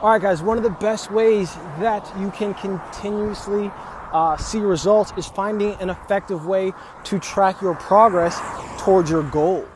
All right, guys, one of the best ways that you can continuously see results is finding an effective way to track your progress towards your goals.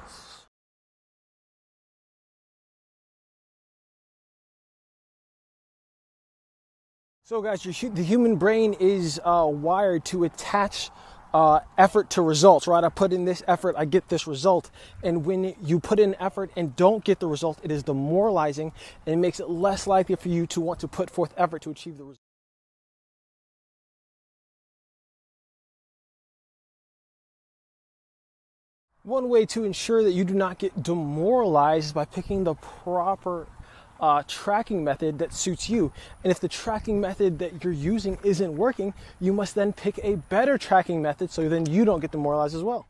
So guys, the human brain is wired to attach effort to results, right? I put in this effort, I get this result. And when you put in effort and don't get the result, it is demoralizing and it makes it less likely for you to want to put forth effort to achieve the result. One way to ensure that you do not get demoralized is by picking the proper tracking method that suits you. And if the tracking method that you're using isn't working, you must then pick a better tracking method so then you don't get demoralized as well.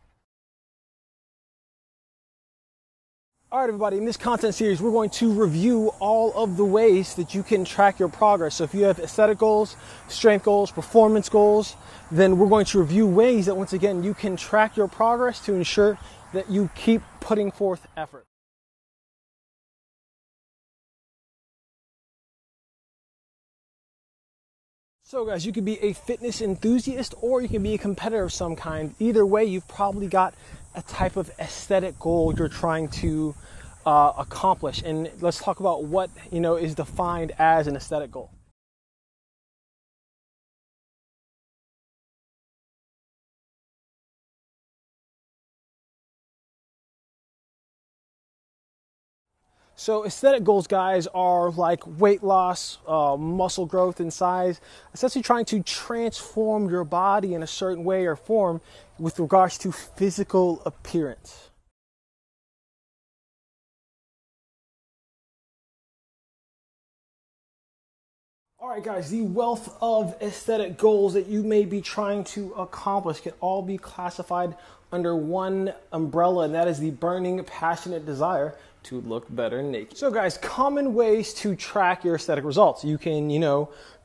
All right, everybody, in this content series, we're going to review all of the ways that you can track your progress. So if you have aesthetic goals, strength goals, performance goals, then we're going to review ways that, once again, you can track your progress to ensure that you keep putting forth effort. So guys, you can be a fitness enthusiast or you can be a competitor of some kind. Either way, you've probably got a type of aesthetic goal you're trying to accomplish. And let's talk about what, is defined as an aesthetic goal. So aesthetic goals, guys, are like weight loss, muscle growth and size, essentially trying to transform your body in a certain way or form with regards to physical appearance. All right, guys, the wealth of aesthetic goals that you may be trying to accomplish can all be classified under one umbrella, and that is the burning, passionate desire to look better naked. So guys, common ways to track your aesthetic results. You can,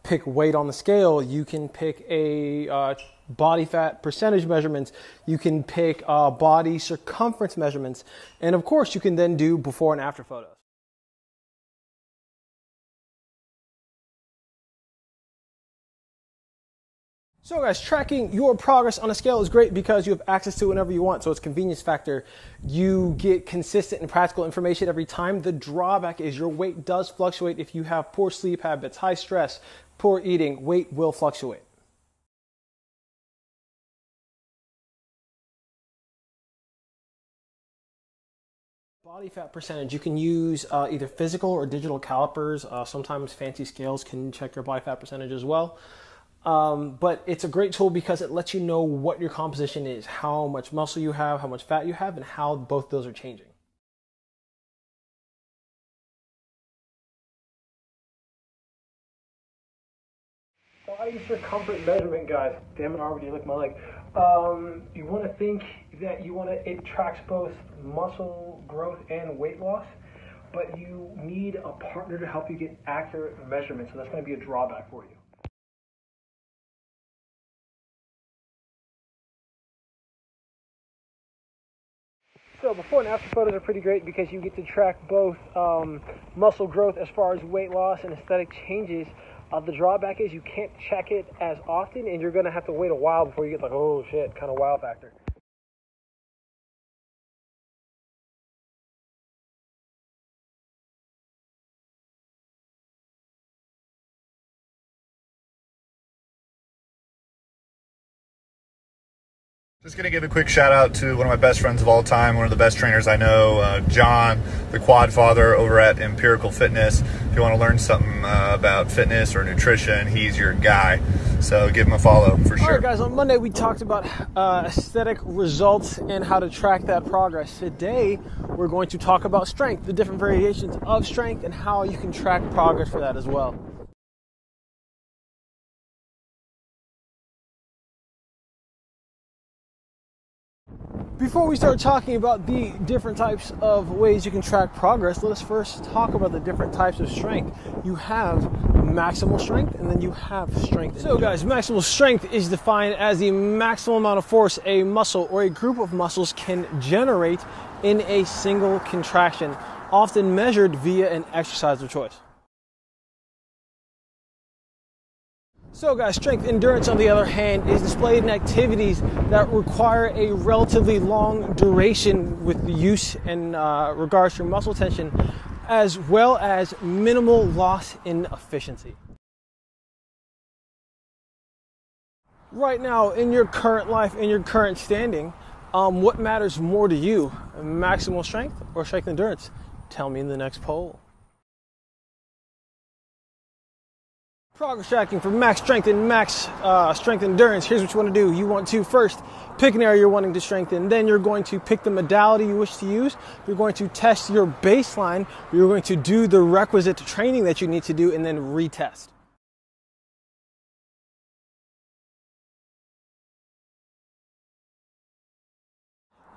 pick weight on the scale. You can pick a body fat percentage measurements. You can pick body circumference measurements. And of course, you can then do before and after photos. So guys, tracking your progress on a scale is great because you have access to it whenever you want. So it's a convenience factor. You get consistent and practical information every time. The drawback is your weight does fluctuate if you have poor sleep habits, high stress, poor eating. Weight will fluctuate. Body fat percentage, you can use either physical or digital calipers. Sometimes fancy scales can check your body fat percentage as well. But it's a great tool because it lets you know what your composition is, how much muscle you have, how much fat you have, and how both those are changing. Body circumference measurement, guys. Damn it, already licked my leg. You want to think that it tracks both muscle growth and weight loss, but you need a partner to help you get accurate measurements, so that's going to be a drawback for you. So before and after photos are pretty great because you get to track both muscle growth as far as weight loss and aesthetic changes. The drawback is you can't check it as often and you're going to have to wait a while before you get like, oh shit, kind of wow factor. Just going to give a quick shout out to one of my best friends of all time, one of the best trainers I know, John, the quad father over at Empirical Fitness. If you want to learn something about fitness or nutrition, he's your guy. So give him a follow for sure. All right, guys, on Monday we talked about aesthetic results and how to track that progress. Today we're going to talk about strength, the different variations of strength and how you can track progress for that as well. Before we start talking about the different types of ways you can track progress, let's first talk about the different types of strength. You have maximal strength and then you have strength. So guys, maximal strength is defined as the maximum amount of force a muscle or a group of muscles can generate in a single contraction, often measured via an exercise of choice. So guys, strength endurance on the other hand is displayed in activities that require a relatively long duration with the use in regards to muscle tension, as well as minimal loss in efficiency. Right now, in your current life, in your current standing, what matters more to you, maximal strength or strength endurance? Tell me in the next poll. Progress tracking for max strength and max strength endurance. Here's what you want to do. You want to first pick an area you're wanting to strengthen. Then you're going to pick the modality you wish to use. You're going to test your baseline. You're going to do the requisite training that you need to do and then retest.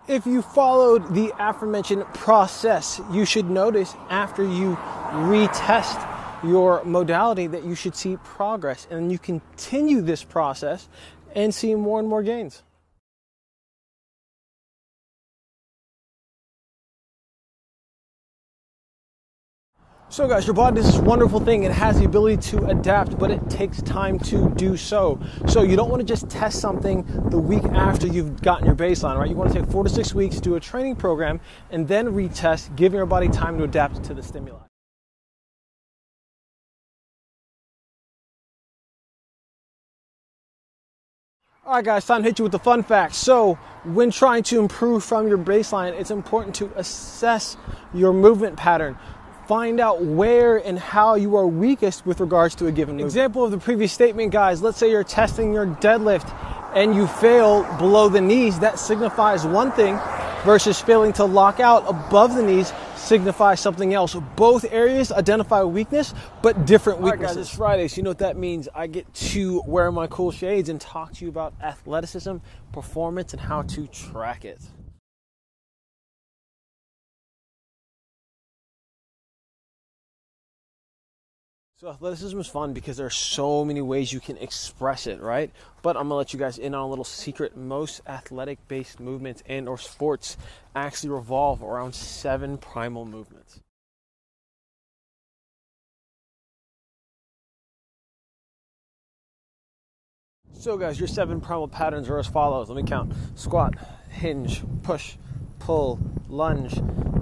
If you followed the aforementioned process, you should notice after you retest your modality that you should see progress, and you continue this process and see more and more gains. So guys, your body is this wonderful thing. It has the ability to adapt, but it takes time to do so. So you don't want to just test something the week after you've gotten your baseline, right? You want to take 4 to 6 weeks, do a training program, and then retest, giving your body time to adapt to the stimuli. All right, guys, time to hit you with the fun facts. So when trying to improve from your baseline, it's important to assess your movement pattern. Find out where and how you are weakest with regards to a given movement. Example of the previous statement, guys, let's say you're testing your deadlift and you fail below the knees. That signifies one thing, versus failing to lock out above the knees signifies something else. Both areas identify weakness, but different weaknesses. All right, guys, it's Friday, so you know what that means. I get to wear my cool shades and talk to you about athleticism, performance, and how to track it. So athleticism is fun because there are so many ways you can express it, right? But I'm going to let you guys in on a little secret. Most athletic-based movements and or sports actually revolve around 7 primal movements. So guys, your 7 primal patterns are as follows. Let me count. Squat, hinge, push, pull, lunge,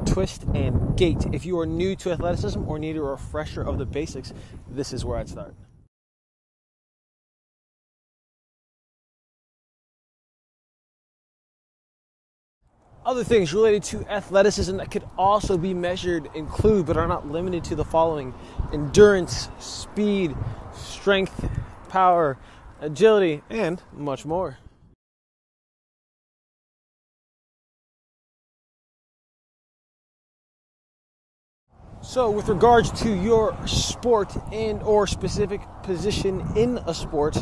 twist, and gait. If you are new to athleticism or need a refresher of the basics, this is where I'd start. Other things related to athleticism that could also be measured include, but are not limited to, the following: endurance, speed, strength, power, agility, and much more. So with regards to your sport and or specific position in a sport,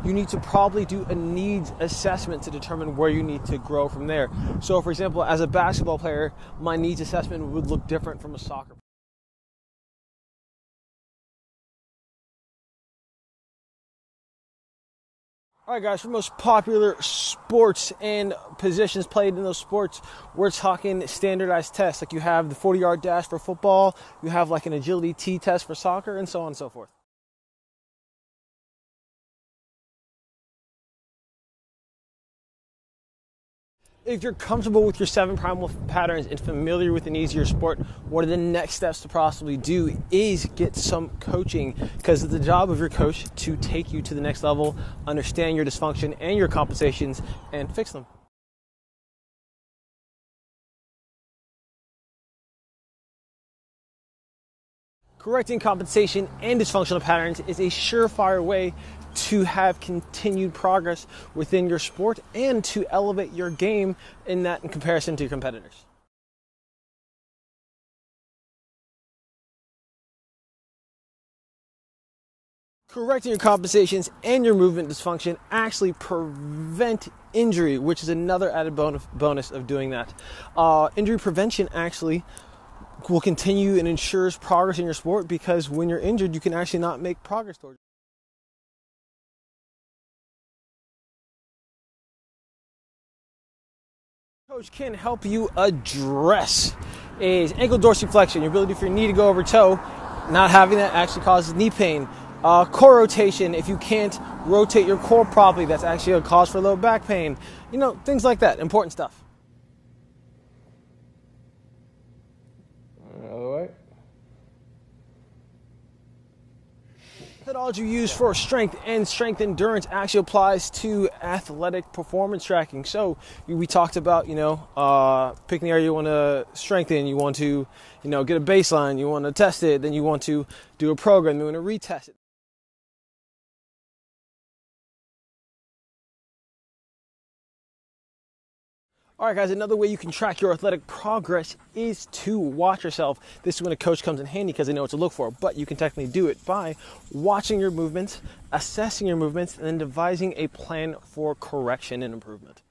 you need to probably do a needs assessment to determine where you need to grow from there. So for example, as a basketball player, my needs assessment would look different from a soccer player. All right, guys, for most popular sports and positions played in those sports, we're talking standardized tests. Like you have the 40-yard dash for football, you have like an agility T test for soccer, and so on and so forth. If you're comfortable with your 7 primal patterns and familiar with the needs of your sport, one of the next steps to possibly do is get some coaching, because it's the job of your coach to take you to the next level, understand your dysfunction and your compensations, and fix them. Correcting compensation and dysfunctional patterns is a surefire way to have continued progress within your sport and to elevate your game in comparison to your competitors. Correcting your compensations and your movement dysfunction actually prevent injury, which is another added bonus of doing that. Injury prevention actually will continue and ensures progress in your sport, because when you're injured, you can actually not make progress towards it. Coach can help you address is ankle dorsiflexion, your ability for your knee to go over toe. Not having that actually causes knee pain. Core rotation, if you can't rotate your core properly, that's actually a cause for low back pain. You know, things like that, important stuff. All right. Methodology used for strength and strength endurance actually applies to athletic performance tracking. So we talked about, picking the area you want to strengthen, you want to, get a baseline, you want to test it, then you want to do a program, you want to retest it. All right, guys, another way you can track your athletic progress is to watch yourself. This is when a coach comes in handy because they know what to look for, but you can technically do it by watching your movements, assessing your movements, and then devising a plan for correction and improvement.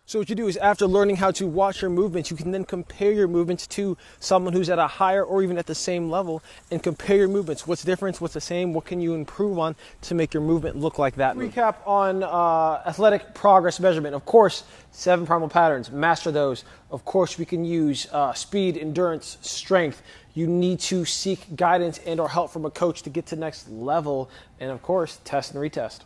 So what you do is, after learning how to watch your movements, you can then compare your movements to someone who's at a higher or even at the same level, and compare your movements. What's different? What's the same? What can you improve on to make your movement look like that? Recap on athletic progress measurement. Of course, 7 primal patterns. Master those. Of course, we can use speed, endurance, strength. You need to seek guidance and or help from a coach to get to the next level. And of course, test and retest.